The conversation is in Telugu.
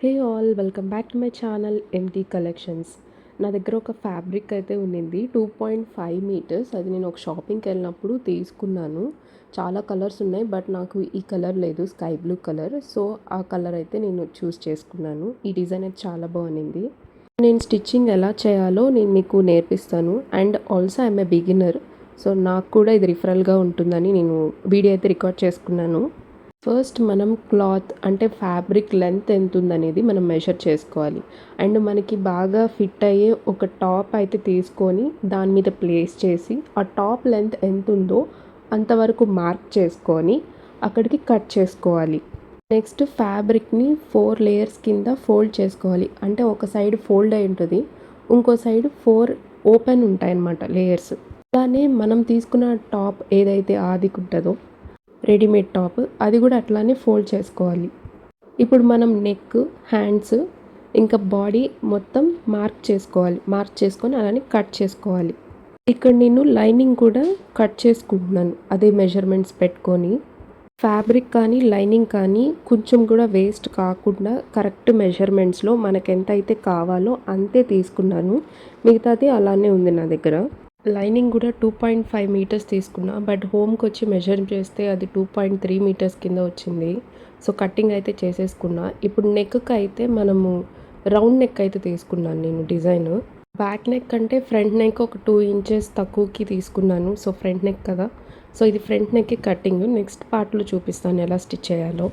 Hey all welcome back to my channel empty collections. నా దగ్గర ఒక ఫ్యాబ్రిక్ అయితే ఉన్నింది 2.5 మీటర్స్. అది నేను ఒక షాపింగ్కి వెళ్ళినప్పుడు తీసుకున్నాను. చాలా కలర్స్ ఉన్నాయి, బట్ నాకు ఈ కలర్ లేదు, స్కై బ్లూ కలర్. సో ఆ కలర్ అయితే నేను చూస్ చేసుకున్నాను. ఈ డిజైన్ అయితే చాలా బాగుంది. నేను స్టిచ్చింగ్ ఎలా చేయాలో నేను మీకు నేర్పిస్తాను. And also I'm a beginner, so నాకు కూడా ఇది రిఫరల్గా ఉంటుందని నేను వీడియో అయితే రికార్డ్ చేసుకున్నాను. ఫస్ట్ మనం క్లాత్ అంటే ఫ్యాబ్రిక్ లెంత్ ఎంత ఉందనేది మనం మెజర్ చేసుకోవాలి. అండ్ మనకి బాగా ఫిట్ అయ్యే ఒక టాప్ అయితే తీసుకొని దాని మీద ప్లేస్ చేసి ఆ టాప్ లెంత్ ఎంత ఉందో అంతవరకు మార్క్ చేసుకొని అక్కడికి కట్ చేసుకోవాలి. నెక్స్ట్ ఫ్యాబ్రిక్ని 4 లేయర్స్ కింద ఫోల్డ్ చేసుకోవాలి. అంటే ఒక సైడ్ ఫోల్డ్ అయి ఉంటుంది, ఇంకో సైడ్ 4 ఓపెన్ ఉంటాయి అన్నమాట లేయర్స్. అలానే మనం తీసుకున్న టాప్ ఏదైతే ఆదికి ఉంటుందో రెడీమేడ్ టాప్, అది కూడా అట్లానే ఫోల్డ్ చేసుకోవాలి. ఇప్పుడు మనం నెక్, హ్యాండ్స్ ఇంకా బాడీ మొత్తం మార్క్ చేసుకొని అలానే కట్ చేసుకోవాలి. ఇక్కడ నేను లైనింగ్ కూడా కట్ చేసుకుంటున్నాను అదే మెజర్మెంట్స్ పెట్టుకొని. ఫ్యాబ్రిక్ కానీ లైనింగ్ కానీ కొంచెం కూడా వేస్ట్ కాకుండా కరెక్ట్ మెజర్మెంట్స్లో మనకు ఎంత అయితే కావాలో అంతే తీసుకున్నాను. మిగతాది అలానే ఉంది నా దగ్గర. లైనింగ్ కూడా 2.5 మీటర్స్ తీసుకున్నా, బట్ హోమ్కి వచ్చి మెజర్ చేస్తే అది 2.3 మీటర్స్ కింద వచ్చింది. సో కటింగ్ అయితే చేసేసుకున్నా. ఇప్పుడు నెక్కి అయితే మనము రౌండ్ నెక్ అయితే తీసుకున్నాను నేను డిజైన్. బ్యాక్ నెక్ అంటే ఫ్రంట్ నెక్ ఒక 2 ఇంచెస్ తక్కువకి తీసుకున్నాను. సో ఫ్రంట్ నెక్ కదా, సో ఇది ఫ్రంట్ నెక్కి కటింగ్. నెక్స్ట్ పార్ట్లో చూపిస్తాను ఎలా స్టిచ్ చేయాలో.